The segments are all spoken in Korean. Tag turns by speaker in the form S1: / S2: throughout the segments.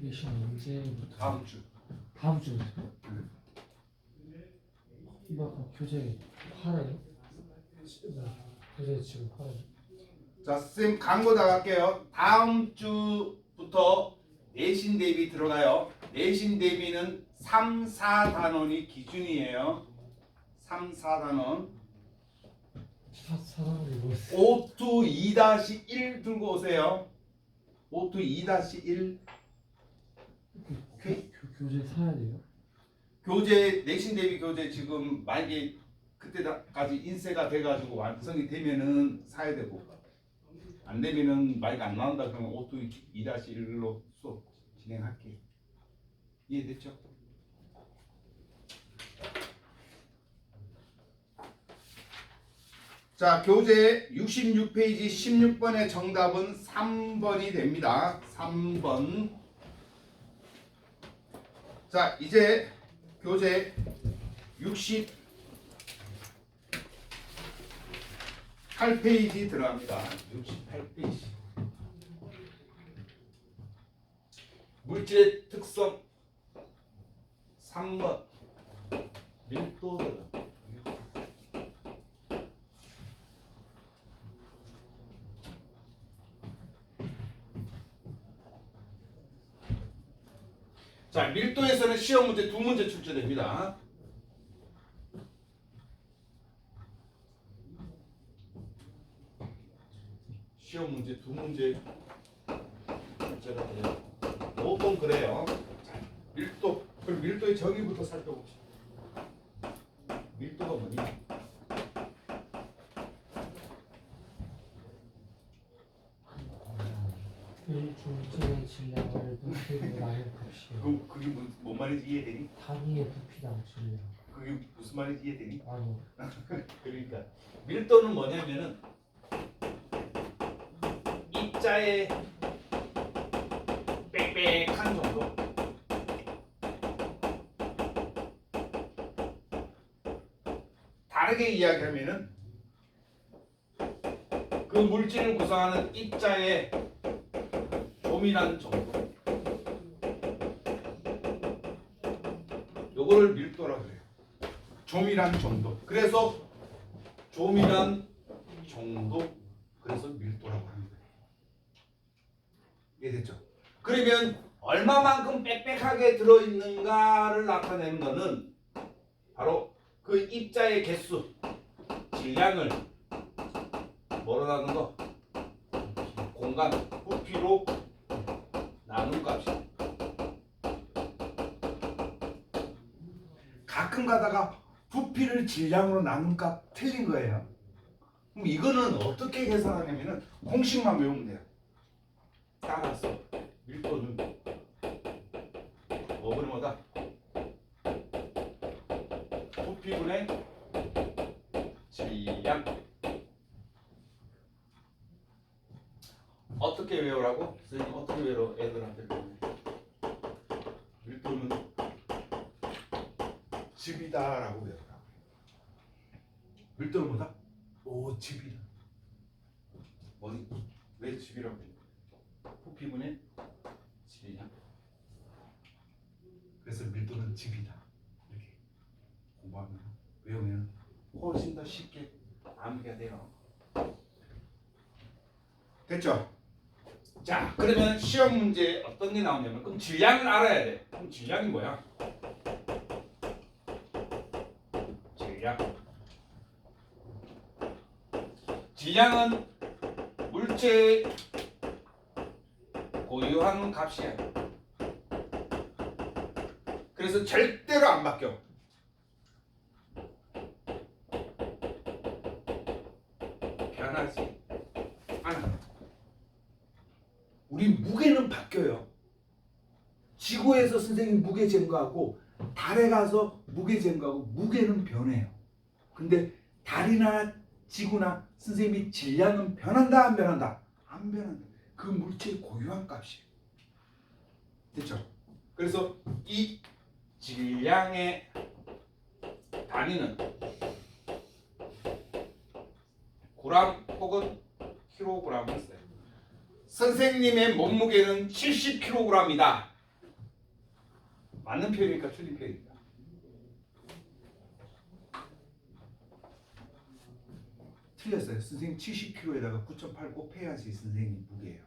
S1: 내신 언제부터?
S2: 다음 주.
S1: 다음 주부터? 뭐 교재 8월? 교재 지금 8월.
S2: 자, 쌤 광고 나갈게요. 다음 주부터 내신 대비 들어가요. 내신 대비는 3, 4단원이 기준이에요. 3, 4단원.
S1: 사단원이 뭐였어요?
S2: 5to 2-1 들고 오세요. 5to 2-1.
S1: 교재 사야 돼요?
S2: 교재 내신 대비 교재 지금 만약에 그때까지 인쇄가 돼가지고 완성이 되면은 사야 되고 안 되면은 만약 안 나온다 그러면 5to 2-1로 수업 진행할게요. 이해됐죠? 자, 교재 66페이지 16번의 정답은 3번이 됩니다. 3번. 자, 이제 교재 68페이지 들어갑니다. 68페이지. 물질의 특성 3번. 밀도 들어. 자, 밀도에서는 시험 문제 2문제 출제됩니다. 시험 문제 2문제 출제가 돼요. 보통 그래요. 자, 밀도. 그럼 밀도의 정의부터 살펴봅시다. 밀도가 뭐냐?
S1: 일중증의 질량을 부피로 나눈 값이에요.
S2: 그게 뭔 말인지 이해되니?
S1: 단위의 부피당 질량.
S2: 그게 무슨 말인지 이해되니?
S1: 아니요.
S2: 그러니까 밀도는 뭐냐면은 입자의 빽빽한 정도. 다르게 이야기하면은 그 물질을 구성하는 입자의 조밀한 정도. 요거를 밀도라고 그래요. 조밀한 정도. 그래서 조밀한 정도. 그래서 밀도라고 하는 거예요. 이해됐죠? 그러면 얼마만큼 빽빽하게 들어있는가를 나타내는 것은 바로 그 입자의 개수, 질량을 뭐로 나눈 거? 공간, 부피로 나눈 값이야. 가끔 가다가 부피를 질량으로 나눈 값 틀린 거예요. 그럼 이거는 어떻게 계산하냐면은 공식만 외우면 돼요. 따라서 밀도는 뭐분의 뭐다? 부피분의 질량. 어떻게 외우라고? 선생님 어떻게 외워 애들한테 배우냐? 밀도는 즙이다라고 외우라고. 밀도는 뭐다? 오, 즙이다. 뭐니? 왜 즙이라고 해요? 부피분의 질량. 그래서 밀도는 즙이다. 이렇게 공부하면 외우면 훨씬 더 쉽게 암기가 돼요. 됐죠? 자, 그러면 시험 문제 어떤 게 나오냐면 그럼 질량을 알아야 돼. 그럼 질량이 뭐야? 질량은 물체의 고유한 값이야. 그래서 절대로 안 바뀌어. 변하지 않아. 우리 무게는 바뀌어요. 지구에서 선생님 무게 잰거하고 달에 가서 무게 잰거하고 무게는 변해요. 근데 달이나 지구나 선생님이 질량은 변한다 안 변한다? 안 변한다. 그 물체의 고유한 값이에요. 됐죠? 그래서 이 질량의 단위는 그램 혹은 킬로그램을 써요. 선생님의 몸무게는 70kg이다. 맞는 표현이니까 틀린 표현입니다. 틀렸어요. 선생님 70kg에다가 9.8 곱해야지 선생님 무게예요.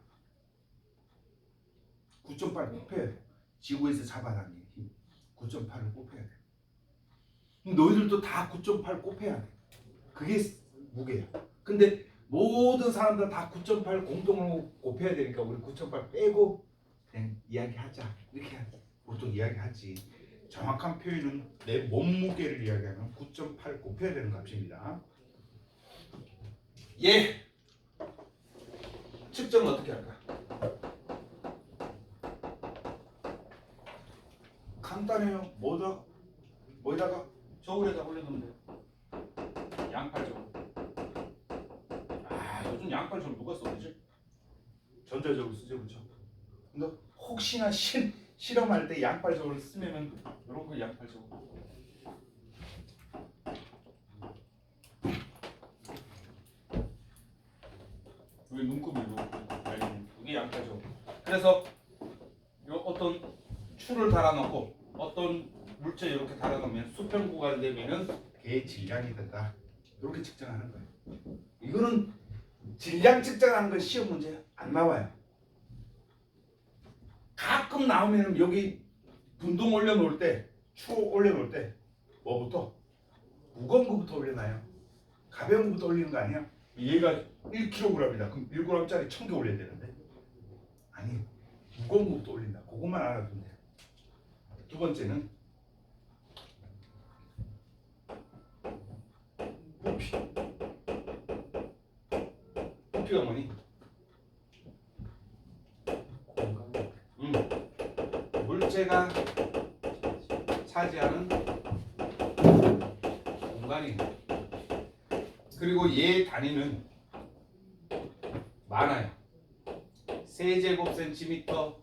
S2: 9.8 곱해야 돼. 지구에서 잡아당기는 힘 9.8을 곱해야 돼. 너희들도 다 9.8 곱해야 돼. 그게 무게야. 근데 모든 사람들 다 9.8 공동으로 곱해야 되니까 우리 9.8 빼고 그냥 이야기하자. 이렇게 보통 이야기하지. 정확한 표현은 내 몸무게를 이야기하면 9.8 곱해야 되는 값입니다. 예. 측정은 어떻게 할까? 간단해요. 뭐에다가 저울에다 올려놓으면 돼요. 양팔 저울. 요즘 양팔 저울 누가 써지? 전자저울 쓰죠, 그렇죠? 근데 혹시나 실험할 때 양팔 저울을 쓰면은 이런 거 양팔 저울. 여기 눈곱이고 이게 양팔 저울. 그래서 요 어떤 추를 달아놓고 어떤 물체 이렇게 달아놓으면 수평 구간이 되면은 걔의 질량이 된다. 이렇게 측정하는 거예요. 이거는 질량 측정하는 건 시험 문제 안 나와요. 가끔 나오면 여기 분동 올려놓을 때, 추 올려놓을 때 뭐부터? 무거운 거부터 올려놔요. 가벼운 거부터 올리는 거 아니야? 얘가 1kg이다. 그럼 1g짜리 1000개 올려야 되는데 아니, 무거운 거부터 올린다. 그것만 알아두면 돼요. 두 번째는 부피. 부피가 뭐니? 물체가 차지하는 공간이. 그리고 얘 단위는 많아요. 세제곱센티미터,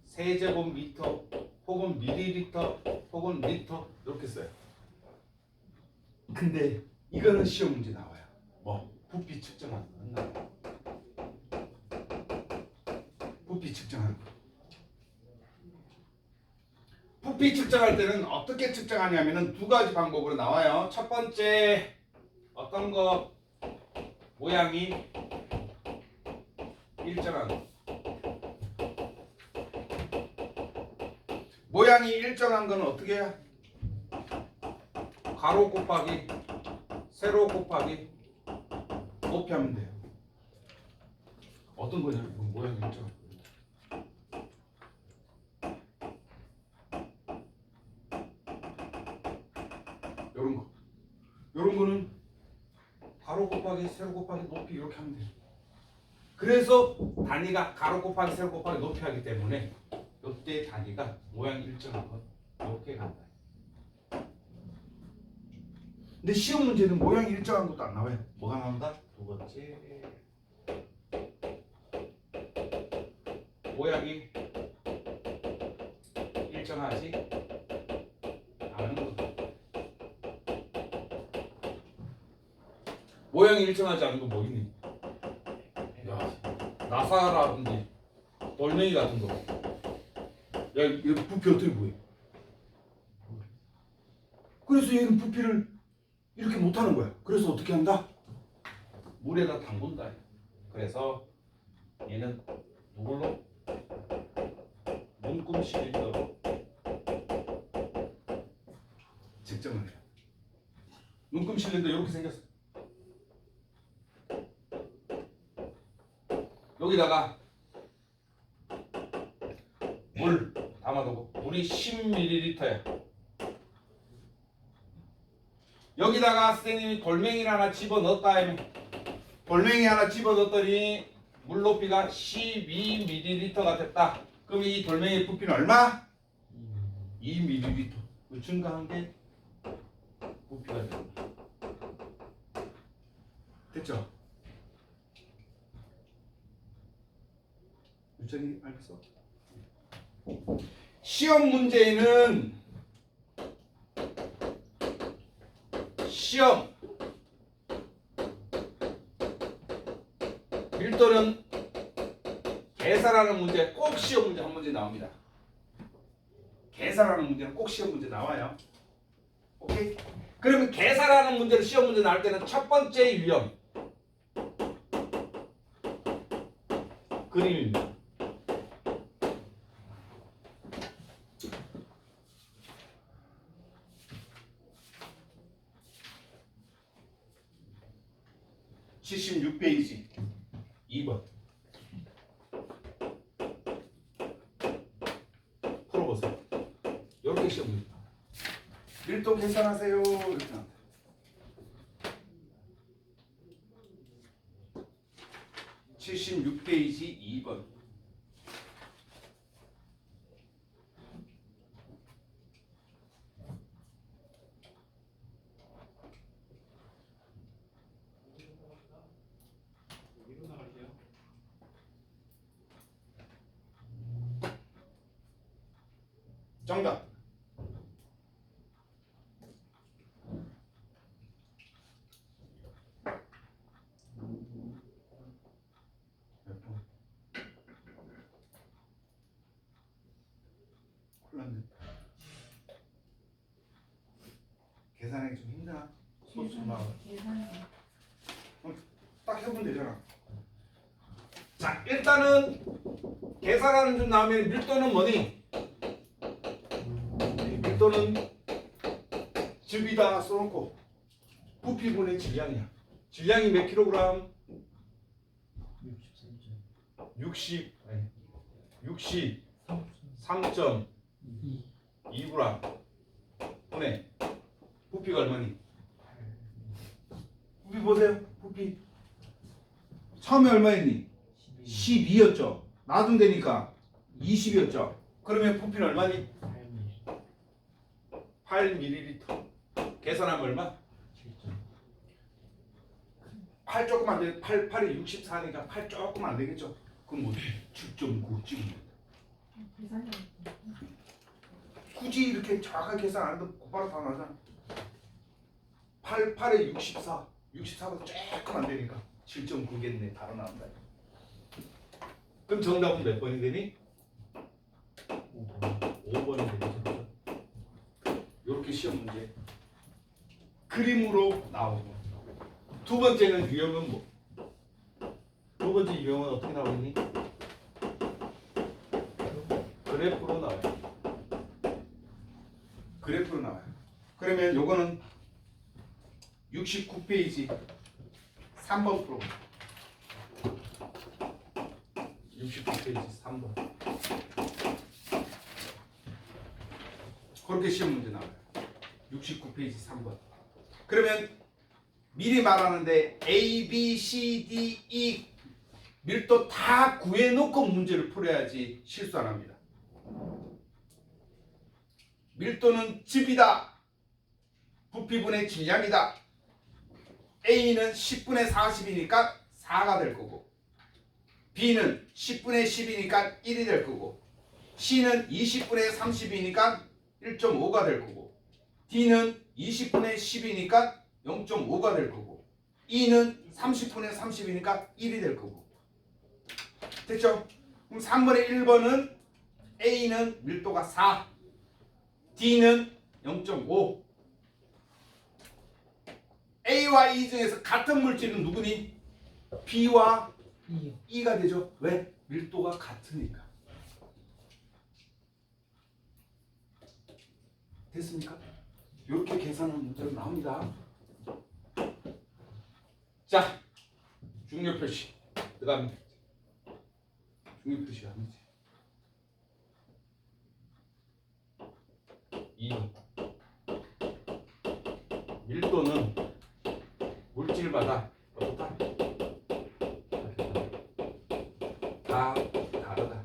S2: 세제곱미터, 혹은 밀리리터, 혹은 리터 이렇게 써요. 근데 이거는 시험 문제 나와요. 뭐 부피 측정하는 건 나와요. 부피 측정하는 거. 부피 측정할 때는 어떻게 측정하냐면은 두 가지 방법으로 나와요. 첫 번째, 어떤 거 모양이 일정한 거. 모양이 일정한 건 어떻게 해요? 가로 곱하기 세로 곱하기 높이 하면 돼요. 어떤 거냐면 모양이 일정한 거. 요런 거는 가로 곱하기 세로 곱하기 높이 이렇게 하면 돼요. 그래서 단위가 가로 곱하기 세로 곱하기 높이 하기 때문에 이때 단위가 모양이 일정한 건 이렇게 간다. 근데 시험 문제는 모양이 일정한 것도 안 나와요. 뭐가 나온다? 두 번째, 모양이 일정하지 않은 것. 모양이 일정하지 않은 거 뭐 있니? 야, 나사라든지 돌멩이 같은 거. 야, 이거 부피 어떻게 보여? 그래서 얘는 부피를 이렇게 못하는 거야. 그래서 어떻게 한다? 물에다 담근다. 그래서 얘는 누굴로? 눈금 실린더로 측정을 해요. 눈금 실린더 이렇게 생겼어. 여기다가 물 담아두고, 물이 10ml야. 여기다가 선생님이 돌멩이를 하나 집어넣었다 하면, 돌멩이 하나 집어넣었더니 물 높이가 12ml가 됐다. 그럼 이 돌멩이의 부피는 얼마? 2ml. 증가한 게 부피가 됩니다. 됐죠? 유천이 알겠어? 시험 문제는 시험 밀도는 계산하는 문제, 꼭 시험 문제 한 문제 나옵니다. 계산하는 문제는 꼭 시험 문제 나와요. 오케이? 그러면 계산하는 문제는 시험 문제 나올 때는 첫 번째 유형 그림입니다. (76페이지) 2번 풀어보세요. 이렇게 시험 문제 밀도 계산하세요. 이렇게 나온다. 76페이지 2번. 정답. 몇 번? 콜라인데. 계산하기 좀 힘드나? 소수 나와. 딱 해보면 되잖아. 자, 일단은 계산하는 중 나오면 밀도는 뭐니? 밀도는 즙이다 써놓고 부피분의 질량이야. 질량이 몇 킬로그램? 63.2g 분의 부피가 얼마니? 부피 보세요. 부피 처음에 얼마였니? 12였죠. 나중되니까 20이었죠. 그러면 부피는 얼마니? 8ml. 계산하면 얼마? 8 조금 안 돼. 8이 64니까 8 조금 안 되겠죠. 그럼 뭐 7.9 찍으면 굳이 이렇게 정확하게 계산 안 해도 곧바로 다 나잖아. 8에 64. 64보다 조금 안 되니까 7.9겠네. 바로 나온다. 그럼 정답은 몇 번이 되니? 5번이 되겠죠. 이렇게 시험 문제 그림으로 나오고. 두 번째는 유형은 뭐? 두 번째 유형은 어떻게 나오니? 그래프로 나와요. 그래프로 나와요. 그러면 요거는 69페이지 3번 프로. 69페이지 3번. 그렇게 시험 문제 나와요. 69페이지 3번. 그러면 미리 말하는데 A, B, C, D, E 밀도 다 구해놓고 문제를 풀어야지 실수 안 합니다. 밀도는 즙이다. 부피분의 질량이다. A는 10분의 40이니까 4가 될 거고, B는 10분의 10이니까 1이 될 거고, C는 20분의 30이니까 1.5가 될 거고, D는 20분의 10이니까 0.5가 될 거고, E는 30분의 30이니까 1이 될 거고. 됐죠? 그럼 3번의 1번은 A는 밀도가 4, D는 0.5. A와 E 중에서 같은 물질은 누구니? B와 E가 되죠. 왜? 밀도가 같으니까. 됐습니까? 이렇게 계산하는 문제가 나옵니다. 자, 중요 표시 들어갑니다. 중요 표시가 아니지. 2번. 밀도는 물질마다 어떻다? 다 다르다.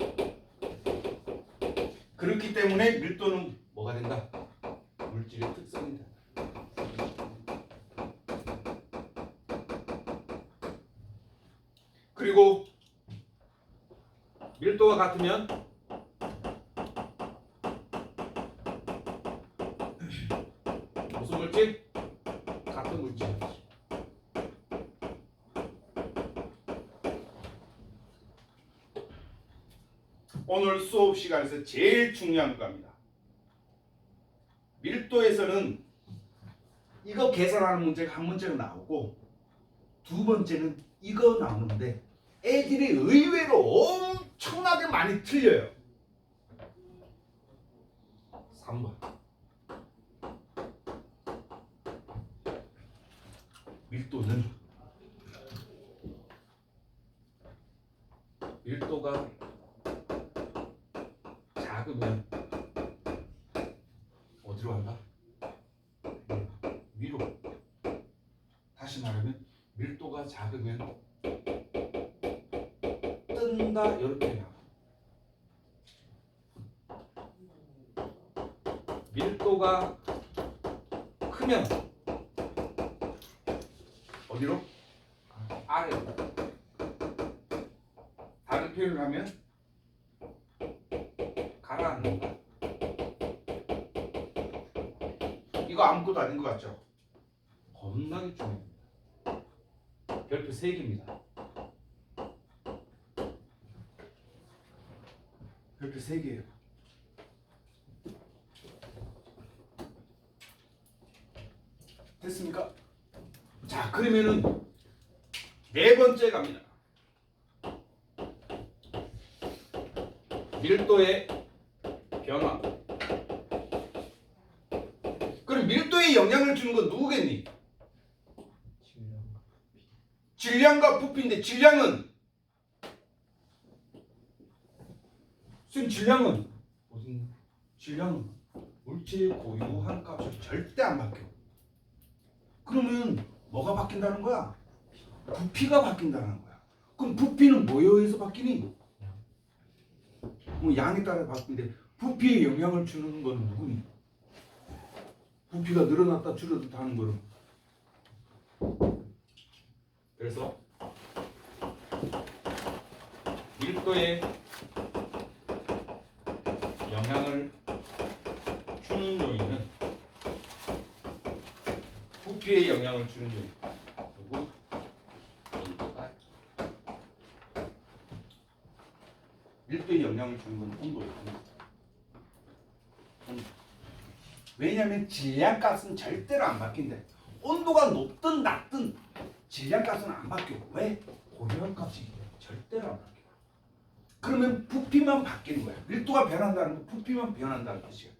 S2: 그렇기 때문에 밀도는 뭐가 된다? 물질의 특성이다. 그리고 밀도가 같으면 무슨 물질? 같은 물질. 오늘 수업 시간에서 제일 중요한 겁니다. 밀도에서는 이거 계산하는 문제가 한 문제가 나오고 두 번째는 이거 나오는데 애들이 의외로 엄청나게 많이 틀려요. 3번. 밀도가 작으면 어디로 간다? 위로. 다시 말하면 밀도가 작으면 뜬다 이렇게 해요. 밀도가 크면 어디로? 아래로. 다른 표현을 하면 가라앉는다. 이거 아무것도 아닌 것 같죠? 겁나게 중요합니다. 별표 3개입니다. 별표 3개예요. 됐습니까? 자, 그러면은 네 번째 갑니다. 밀도의 변화. 그럼 밀도에 영향을 주는 건 누구겠니? 질량과 부피인데 질량은 선생님 질량은 물질의 고유한 값이 절대 안 바뀌어. 그러면 뭐가 바뀐다는 거야? 부피가 바뀐다는 거야. 그럼 부피는 뭐에 의해서 바뀌니? 양에 따라 바뀌는데 부피에 영향을 주는 건 누구니? 부피가 늘어났다 줄어들다 하는 거는. 그래서 밀도에 영향을 주는 요인은 부피에 영향을 주는 요인. 그리고 밀도에 영향을 주는 건 온도예요. 왜냐하면 질량값은 절대로 안 바뀐대. 온도가 높든 낮든 질량값은 안 바뀌어. 왜? 고유한 값이기 때문에 절대로 안 바뀌어. 그러면 부피만 바뀌는 거야. 밀도가 변한다는 건 부피만 변한다는 뜻이야.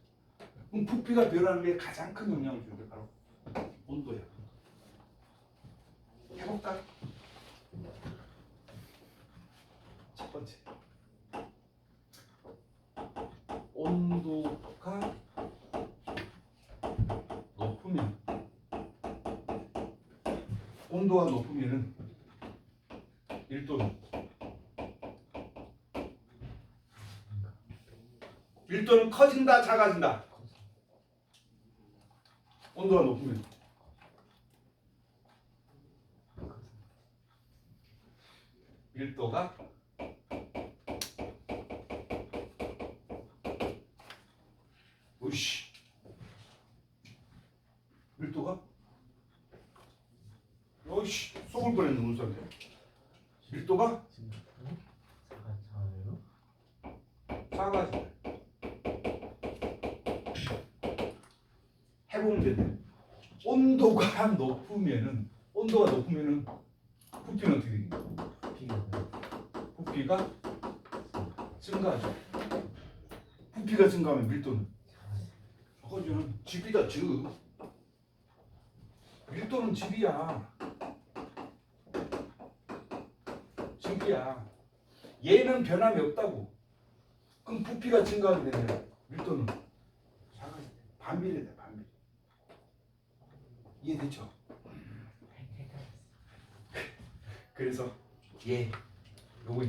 S2: 그럼 부피가 변하는 게 가장 큰 영향을 주는 게 바로 온도야. 해볼까? 첫 번째. 온도가 높으면은 밀도는 커진다 작아진다. 온도가 높으면 밀도가 밀도가 속을 뻔했네. 무슨 소리야? 밀도가 작아진다. 해보면 되네. 온도가 높으면은 부피는 어떻게 되겠냐? 부피가 증가하죠. 부피가 증가하면 밀도는 저거는 집이다. 밀도는 집이야. 얘는 변함이 없다고. 그럼 부피가 증가하게 되면 밀도는 작아져. 반비례 돼. 반비례. 이해되죠? 그래서 요거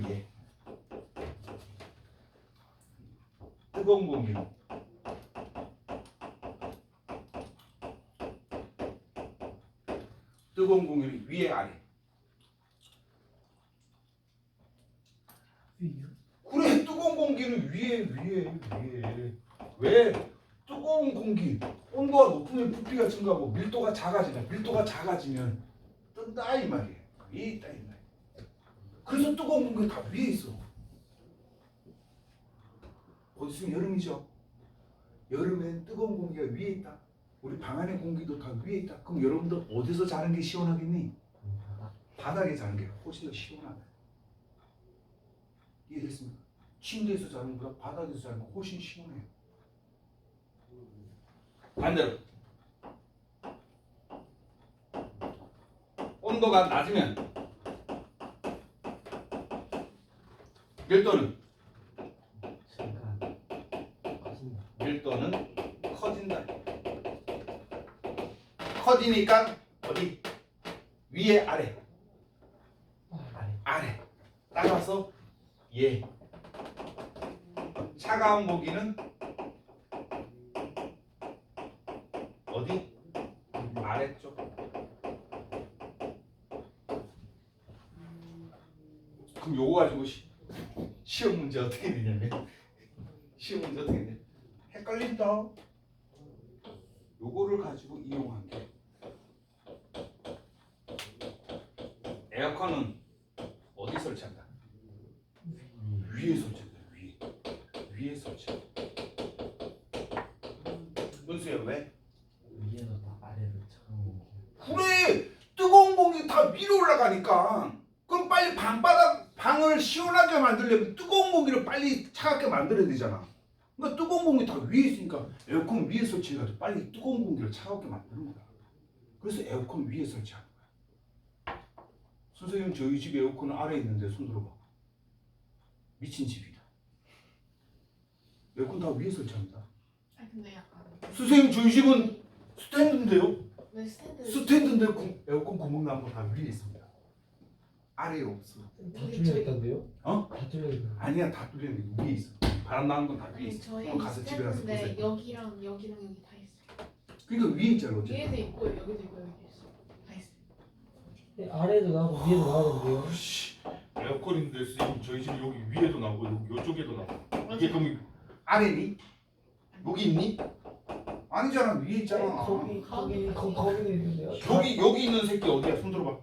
S2: 뜨거운 공기는 위에 아래. 그래, 뜨거운 공기는 위에. 왜? 뜨거운 공기 온도가 높으면 부피가 증가하고 밀도가 작아지면 뜬다 이 말이에요. 위에 있다 이 말이에요. 그래서 뜨거운 공기 다 위에 있어. 곧 있으면 여름이죠. 여름엔 뜨거운 공기가 위에 있다. 우리 방 안의 공기도 다 위에 있다. 그럼 여러분들 어디서 자는 게 시원하겠니? 바닥에 자는 게 훨씬 더 시원하다. 이해됐습니까? 침대에서 자는 것보다 바닥에서 자는 거 훨씬 시원해요. 반대로 온도가 낮으면 밀도는 커진다. 커지니까 어디? 위에 아래. 아래. 따라서 예. 차가운 고기는 어디? 아래쪽. 그럼 요거 가지고 시험 문제 어떻게 되냐면 시험 문제 어떻게 되냐? 헷갈린다. 요거를 가지고 이용한 게 에어컨은 어디 설치한다? 위에 설치한다. 위에 설치한다. 문수야 왜?
S1: 위에서 다 아래로 차가운
S2: 그래! 뜨거운 공기 다 위로 올라가니까 그럼 빨리 방을 시원하게 만들려면 뜨거운 공기를 빨리 차갑게 만들어야 되잖아. 그러니까 뜨거운 공기 다 위에 있으니까 에어컨 위에 설치해가지고 빨리 뜨거운 공기를 차갑게 만드는 거야. 그래서 에어컨 위에 설치하는 거야. 선생님 저희 집 에어컨 아래에 있는데 손 들어봐. 미친 집이다. 에어컨 다 위에 설치합니다.
S3: 아니 근데 약간
S2: 선생님 저희 집은 스탠드인데요?
S3: 왜 스탠드?
S2: 스탠드인데 에어컨 구멍 난 거 다 위에 있습니다. 아래에 없어.
S1: 다 뚫려 있던데요?
S2: 어?
S1: 다 뚫려 있는.
S2: 아니야 다 뚫려 있는 게 위에 있어. 바람 나는 건 다 위에
S3: 아니
S2: 있어.
S3: 저희
S2: 그럼 가서 집에 가서
S3: 스탠드인데
S2: 보세요.
S3: 여기랑 여기 다 있어요.
S2: 그러니까 위에 있잖아 어쨌든.
S3: 위에도 있고 여기도 있고 여기도 있어. 다 있어요.
S1: 네, 아래도 나오고 위에도 나오는데요.
S2: 씨, 에어컨인데 선생님 저희 집 여기 위에도 나오고 여기 이쪽에도 나오고. 이게
S3: 맞아요.
S2: 그럼 아래니? 여기 있니? 아니잖아 위에 있잖아.
S1: 거기도 있는데요.
S2: 여기 있는 새끼 어디야? 손 들어봐.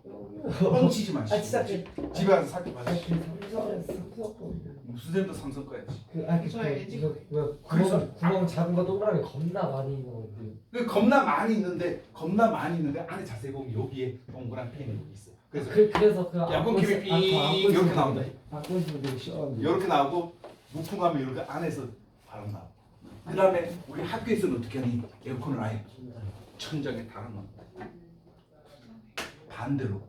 S2: 뻥치지 마.
S1: 아 진짜
S2: 집에 가서 살펴 봐.
S1: 삼성은
S2: 무슨 쌤도 삼성 거야지.
S3: 저희 LG
S1: 구멍 작은 거 동그라미 겁나 많이 있는 건데.
S2: 그 겁나 많이 있는데 안에 자세히 보면 여기에 동그란 펜이 여기 있어. 그래서
S1: 그래서 그
S2: 약간 빙 이렇게 나온다.
S1: 안고 있으면 되게 시원한데.
S2: 이렇게 나오고 무풍하면 이렇게 안에서 바람 나와. 그 다음에 우리 학교에서는 어떻게 하니? 에어컨을 아예 천장에 달아놓는 거야. 반대로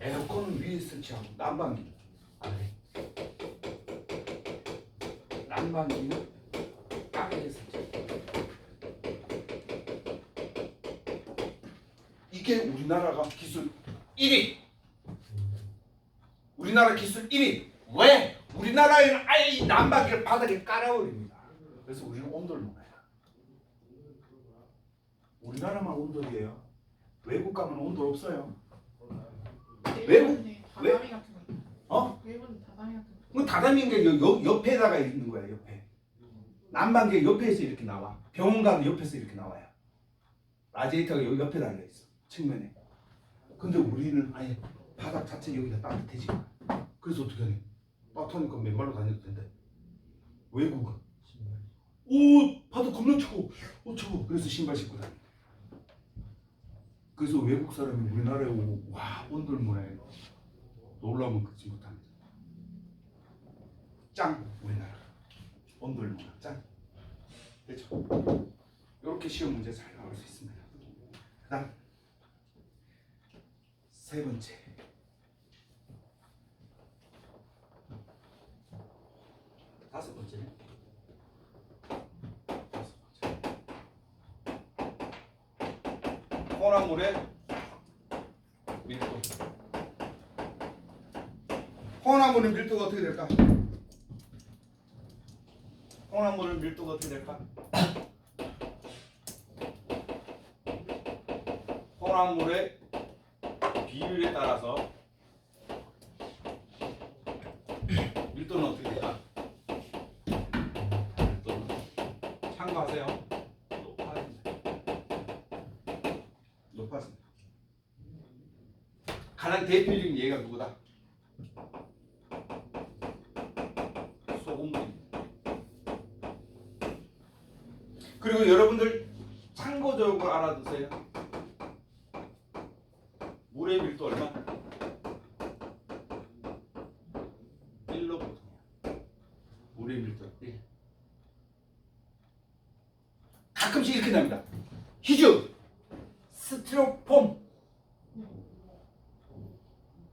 S2: 에어컨은 위에 설치하고 난방기 아래, 난방기는 아래에 설치. 이게 우리나라가 기술 1위. 우리나라 기술 1위. 왜? 우리나라에는 아예 이 난방기를 바닥에 깔아버립니다. 그래서 우리는 온돌 문화야. 우리나라만 온돌이에요. 외국 가면 온돌 없어요. 외국?
S3: 다다미 같은 거.
S2: 어?
S3: 일본 다다미 같은 거.
S2: 그 다다미인 게 옆에다가 있는 거야. 옆에. 난방기 옆에서 이렇게 나와. 병원 가면 옆에서 이렇게 나와요. 라디에이터가 여기 옆에 달려 있어. 측면에. 근데 우리는 아예 바닥 자체 여기가 따뜻해지. 그래서 어떻게 하니? 따뜻하니까 맨발로 다녀도 된대. 외국은 오 바닥 겁나 차고 차고. 그래서 신발 신고 다니. 그래서 외국 사람이 우리나라에 오고 와 온돌 문화에 놀라면 그지 못합니다. 짱 우리나라 온돌 문화 짱. 됐죠? 이렇게 쉬운 문제 잘 나올 수 있습니다. 그다음 세 번째. 다섯 번째네. 혼합물의 밀도. 혼합물의 밀도가 어떻게 될까? 혼합물의 밀도가 어떻게 될까? 혼합물의 비율에 따라서 밀도는 어떻게 될까? 밀도는 참고하세요. 높아진다. 가장 대표적인 예가 누구다? 소금물입니다. 그리고 여러분들 참고적으로 알아두세요. 물의 밀도 얼마? 1로 보통이야. 물의 밀도 1. 가끔씩 이렇게 납니다. 희주, 스티로폼.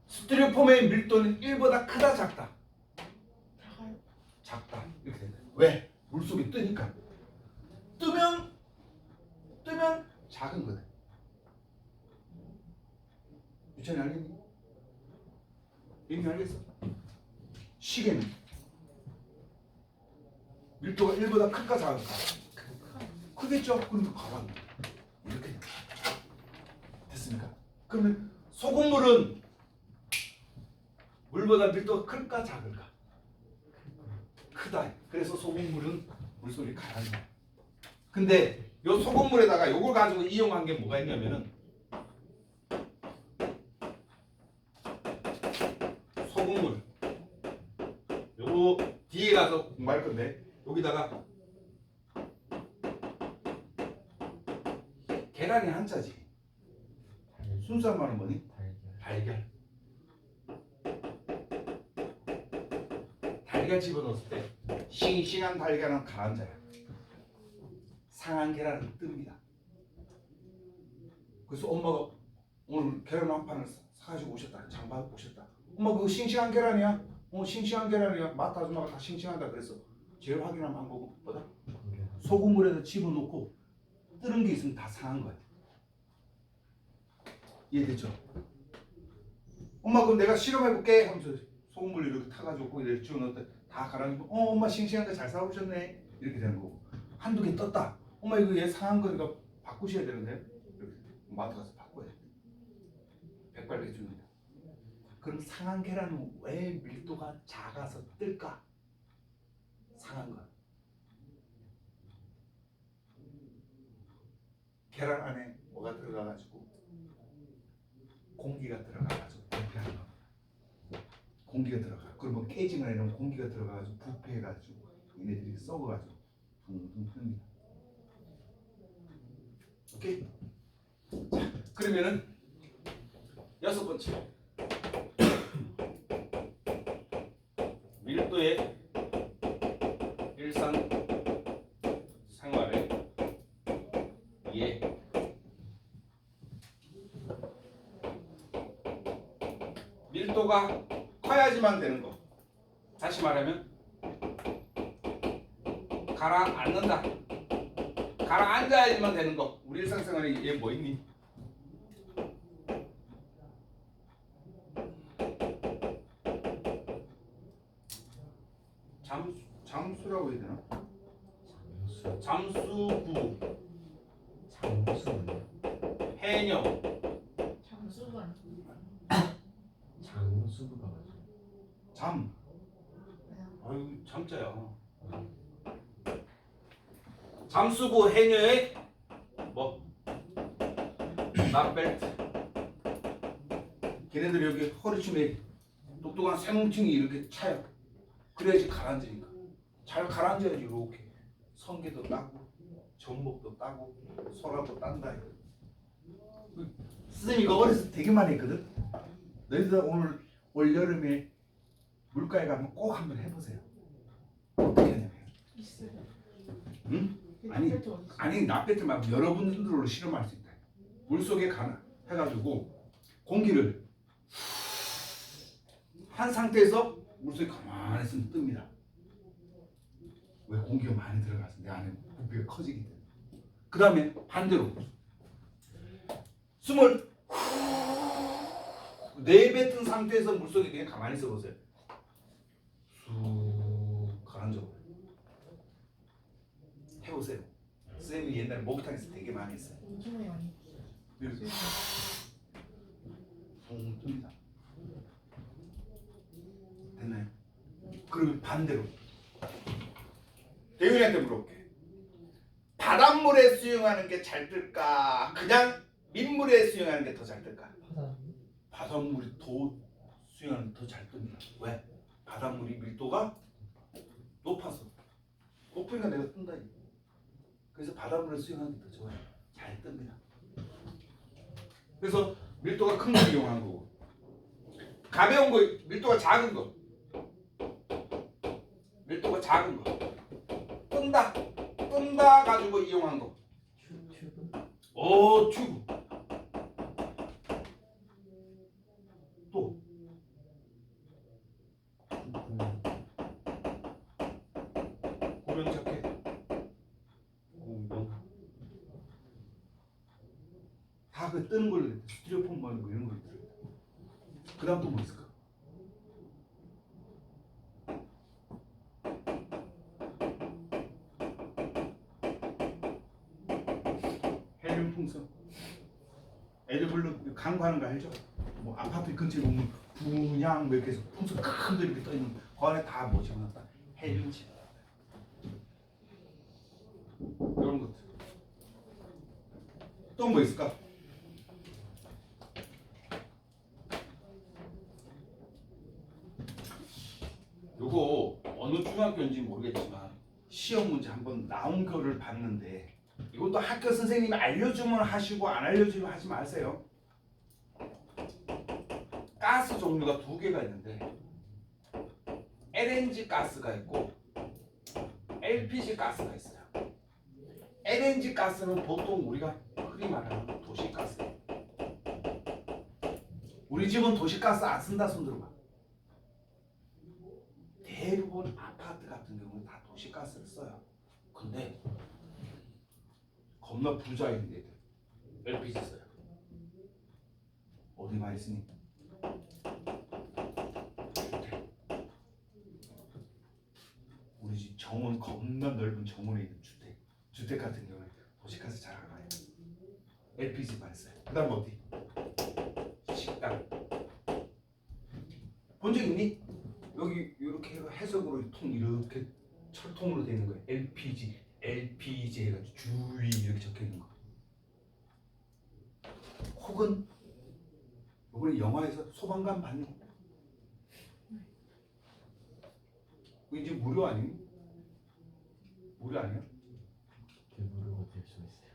S2: 스티로폼의 밀도는 1보다 크다 작다?
S3: 작아요.
S2: 작다. 이렇게 된다. 왜? 물속에 뜨니까. 뜨면 작은 거다. 유찬이 알겠니? 이미 알겠어? 시계는 밀도가 1보다 클까 작을까? 크겠죠? 그러니까 가만 이렇게 됐습니까? 그러면 소금물은 물보다 밀도가 클까 작을까? 크다. 그래서 소금물은 물속에 가라앉아. 근데 요 소금물에다가 요걸 가지고 이용한 게 뭐가 있냐면은 소금물 요거 뒤에 가서 공부할 건데 여기다가 계란이 한자지. 순수한 말은 뭐니? 달걀. 달걀 집어넣었을 때 싱싱한 달걀은 가라앉아요. 상한 계란은 뜹니다. 그래서 엄마가 오늘 계란 한 판을 사가지고 오셨다. 장봐 오셨다. 엄마 그거 싱싱한 계란이야? 싱싱한 계란이야. 마트 아줌마가 다 싱싱하다 그랬어. 제일 확인한 방법은 뭐다? 소금물에다 집어넣고 뜨는 게 있으면 다 상한 거야. 이해됐죠? 엄마 그럼 내가 실험해볼게 하면서 소금물 이렇게 타가지고 거기다 집어넣었다 다 가라앉고 엄마 싱싱한 거 잘 사오셨네 이렇게 되는 거고 한두 개 떴다. 엄마 이거 얘 상한 거니까 바꾸셔야 되는데 이렇게 마트 가서 바꿔야 돼. 백발백중입니다. 그럼 상한 계란은 왜 밀도가 작아서 뜰까? 상한 거. 계란 안에 뭐가 들어가가지고 공기가 들어가가지고 부패하는 거. 공기가 들어가. 그러면 깨지거나 이러면 공기가 들어가가지고 부패해가지고 얘네들이 썩어가지고 붕붕 뜹니다. 오케이? 자, 그러면은 6번째 밀도의 일상 생활에 이해. 밀도가 커야지만 되는 거. 다시 말하면 가라앉는다. 가라앉아야지만 되는 거. 우리 일상생활에 얘 뭐 있니? 잠수라고 해야 되나? 잠수부, 해녀,
S3: 장수관.
S1: 장수부가 맞아.
S2: 잠. 아유 잠자야. 잠수부 해녀의 뭐 납벨트. 걔네들 여기 허리춤에 똑똑한 쇠뭉퉁이 이렇게 차요. 그래야지 가라앉으니까. 잘 가라앉아야지 이렇게. 성게도 따고 전복도 따고 소라도 딴다. 선생님 이거 어렸을 때 되게 많이 했거든. 너희들 오늘 올 여름에 물가에 가면 꼭 한번 해보세요. 어떻게 하냐면
S3: 있어요.
S2: 응?
S3: 아니. 어디 있어요?
S2: 아니 나페트 말고 여러분들로 실험할 수 있다. 물속에 가나 해가지고 공기를 한 상태에서 물속에 가만히 있으면 뜹니다. 왜? 공기가 많이 들어가서 내 안에 부피가 커지기 때문에. 그 다음에 반대로 숨을 내뱉은 상태에서 물속에 그냥 가만히 있어 보세요. 쑥 가라앉아 버려요. 해보세요. 선생님이 옛날에 목욕탕에서 되게 많이 했어요.
S3: 엄청 많이 했어요.
S2: 이렇게 붕 뜹니다. 됐나요? 그러면 반대로 대윤이한테 물어볼게. 바닷물에 수영하는 게 잘 뜰까? 그냥 민물에 수영하는 게 더 잘 뜰까? 바닷물이 더 수영하는 게 더 잘 뜹니다. 왜? 바닷물이 밀도가 높아서. 높으니까 내가 뜬다. 그래서 바닷물에 수영하는 게 더 좋아요. 잘 뜹니다. 그래서 밀도가 큰 거 이용한 거고, 가벼운 거, 밀도가 작은 거, 밀도가 작은 거, 뜬다 가지고 이용한 거.
S1: 튜브.
S2: 튜브. 또 고명 자켓. 고명. 다 그 뜨는 걸로 됐다. 스티로폼 뭐 이런 거 있더라고요. 그 다음 또 뭐 있을까? 헬륨 풍선. 애들 물론 강구하는 거 알죠? 뭐 아파트 근처에 보면 분양 뭐 이렇게 해서 풍선 큰 거 이렇게 떠 있는 거 안에 다 뭐 집어넣었다. 헬륨 집어넣었다. 이런 것들. 또 뭐 있을까? 요거 어느 중학교인지 모르겠지만 시험 문제 한번 나온 거를 봤는데, 이것도 학교 선생님이 알려주면 하시고 안 알려주면 하지 마세요. 가스 종류가 두 개가 있는데 LNG 가스가 있고 LPG 가스가 있어요. LNG 가스는 보통 우리가 흔히 말하는 도시가스예요. 우리 집은 도시가스 안 쓴다 손 들어봐. 대부분 아파트 같은 경우는 다 도시가스를 써요. 근데 겁나 부자인데 LPG 써요. 어디 많이 쓰니? 주택. 우리 집 정원 겁나 넓은 정원에 있는 주택 같은 경우는 도시가스 잘 안 가요. LPG 많이 써요. 그다음 어디? 식당. 본 적 있니? 여기 이렇게 해석으로 통 이렇게 철통으로 되어 있는 거예요. LPG 해가지고 주위 이렇게 적혀 있는 거. 혹은 이번에 영화에서 소방관 받는 거. 이제 무료 아니니? 무료 아니야?
S1: 무료가 될 수 있어요.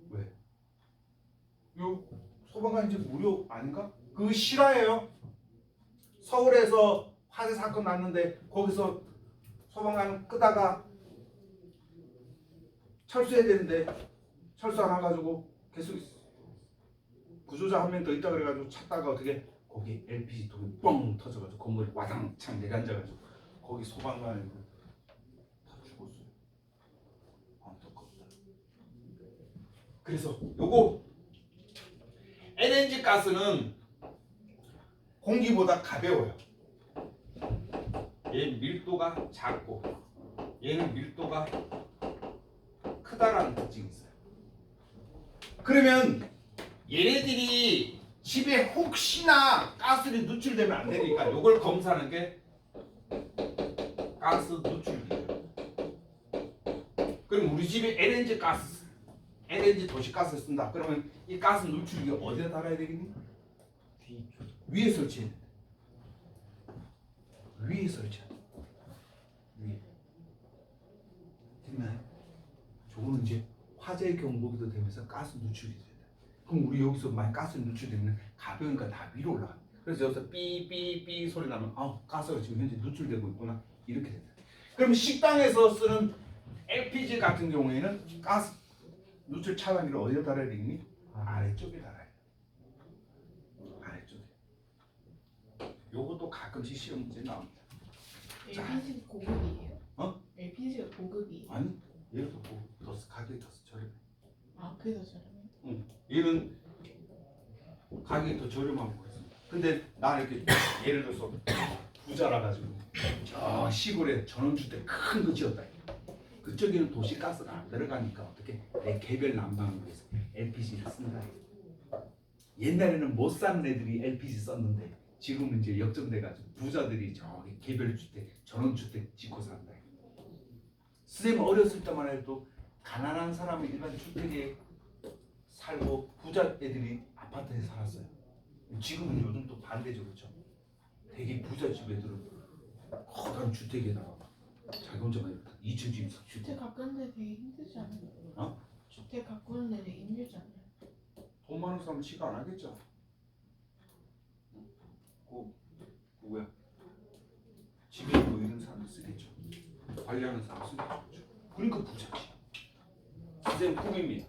S2: 왜? 요 소방관 이제 무료 아닌가? 그 실화예요. 서울에서 화재 사건 났는데 거기서 소방관 끄다가 철수해야 되는데 철수 안 해가지고 계속 구조자 한 명 더 있다 그래가지고 찾다가 어떻게 거기 LPG 통이 뻥 터져가지고 건물이 와장창 내려앉아가지고 거기 소방관이 다 죽었어요. 안타깝다. 그래서 요거 LNG 가스는 공기보다 가벼워요. 얘는 밀도가 작고 얘는 밀도가 크다라는 특징이 있어요. 그러면 얘네들이 집에 혹시나 가스를 누출되면 안 되니까 이걸 검사하는 게 가스 누출기예요. 그럼 우리 집에 LNG 도시가스를 쓴다. 그러면 이 가스 누출기 어디다 달아야 되겠니?
S1: 뒤쪽.
S2: 위에 설치해야 돼. 위에 설치해야 돼. 위에. 됐나요? 저거는 이제 화재 경보기도 되면서 가스 누출이 돼요. 그럼 우리 여기서 많이 가스 누출되면 가벼우니까 다 위로 올라가. 그래서 여기서 삐삐삐 소리 나면 가스가 지금 현재 누출되고 있구나 이렇게 된다. 그럼 식당에서 쓰는 LPG 같은 경우에는 가스 누출 차단기를 어디다 달아야 되니? 아래쪽에 달아야 돼. 아래쪽에. 요것도 가끔씩 시험 문제 나옵니다.
S3: LPG 고급이에요?
S2: 어?
S3: LPG가 고급이에요?
S2: 아니 얘도 더 가격이 더 저렴해.
S3: 아 그래서 저러면?
S2: 얘는 가격이 더 저렴하고 그렇습니다. 근데 나는 이렇게 예를 들어서 부자라 가지고 저 시골에 전원주택 큰 거 지었다. 그쪽에는 도시가스가 안 들어가니까 어떻게 내 개별 난방으로 해서 LPG를 쓴다. 옛날에는 못 사는 애들이 LPG 썼는데 지금은 이제 역전돼 가지고 부자들이 저기 개별 주택, 전원주택 짓고 산다. 선생님 어렸을 때만 해도 가난한 사람은 일반 주택에 살고 부자 애들이 아파트에 살았어요. 지금은 요즘 또 반대죠, 그렇죠? 되게 부자 집 애들은 커다란 주택에다가 자기 혼자만 2층 집이
S3: 주택 가꾸는데 되게 힘들지 않아요?
S2: 어?
S3: 주택 가꾸는데 되게 힘들지 않아요?
S2: 돈 많은 사람은 시가 안 하겠죠. 누구야? 집에 뭐 이런 사람도 쓰겠죠. 관리하는 사람 쓰겠죠. 그러니까 부자지. 선생님 꿈입니다.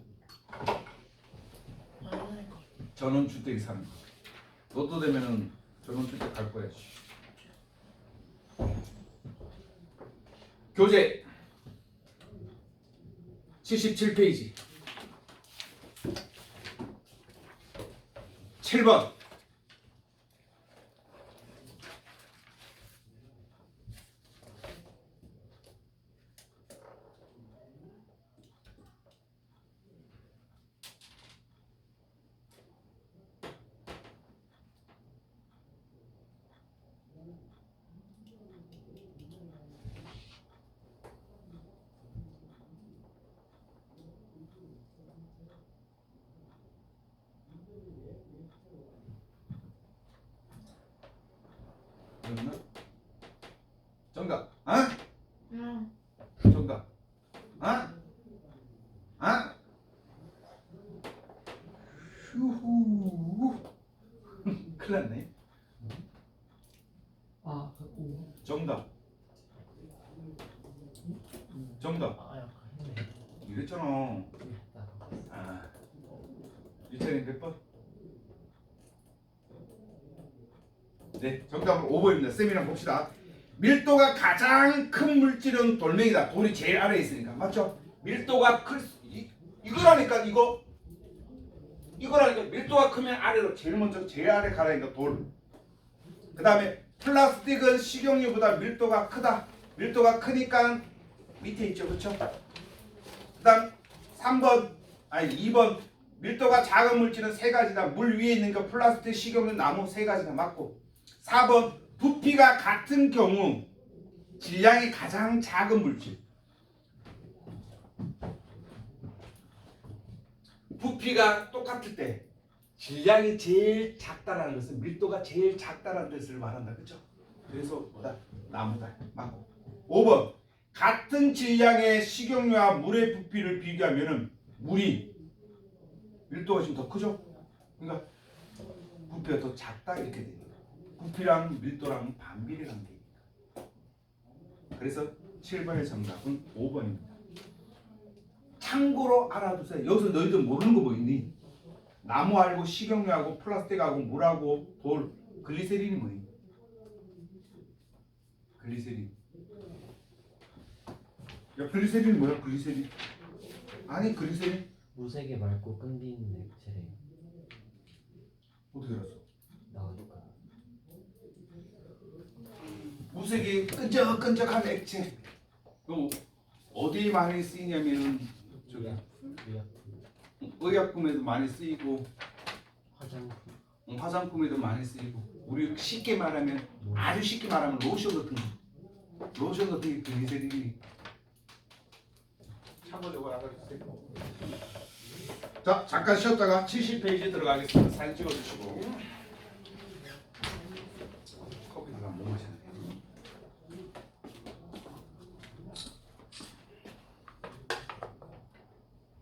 S3: 아니,
S2: 전원주택에 사는 거. 너도 되면은 전원주택 갈 거야. 교재 77페이지 7번 정답. 정답. 휴후. 큰일 났네.
S1: 아,
S2: 정답. 정답.
S1: 약간 했네.
S2: 이랬잖아. 유찬이 몇 번? 네, 정답은 5번입니다. 쌤이랑 봅시다. 밀도가 가장 큰 물질은 돌멩이다. 돌이 제일 아래에 있으니까. 맞죠? 밀도가 이거라니까 이거라니까 밀도가 크면 아래로 제일 먼저 제일 아래 가라니까 돌. 그 다음에 플라스틱은 식용유보다 밀도가 크다. 밀도가 크니까 밑에 있죠. 그쵸? 그 다음 2번 밀도가 작은 물질은 세 가지다. 물 위에 있는 거 플라스틱, 식용유, 나무 세 가지가 맞고 4번 부피가 같은 경우 질량이 가장 작은 물질. 부피가 똑같을 때 질량이 제일 작다라는 것은 밀도가 제일 작다라는 뜻을 말한다. 그렇죠? 그래서 뭐다? 나무다. 맞고. 5번 같은 질량의 식용유와 물의 부피를 비교하면은 물이 밀도가 지금 더 크죠? 그러니까 부피가 더 작다 이렇게 됩니다. 부피랑 밀도랑 반비례 관계입니다. 그래서 7번의 정답은 5번입니다. 참고로 알아두세요. 여기서 너희들 모르는 거 뭐 있니? 나무하고 식용유하고 플라스틱하고 물하고 돌, 글리세린이 뭐니? 글리세린. 야, 글리세린이 뭐야? 글리세린. 아니, 글리세린.
S1: 무색에 맑고 끈기있는 액체래요.
S2: 어떻게 알았어?
S1: 나오니까.
S2: 무색이 끈적끈적한 액체. 또 어디에 많이 쓰이냐면은 저기 의약품에도 많이 쓰이고 화장품에도 많이 쓰이고 우리 쉽게 말하면 아주 쉽게 말하면 로션 같은 게 글리세린이 참고적으로 알아주세요. 자 잠깐 쉬었다가 70페이지 들어가겠습니다. 사진 찍어주시고.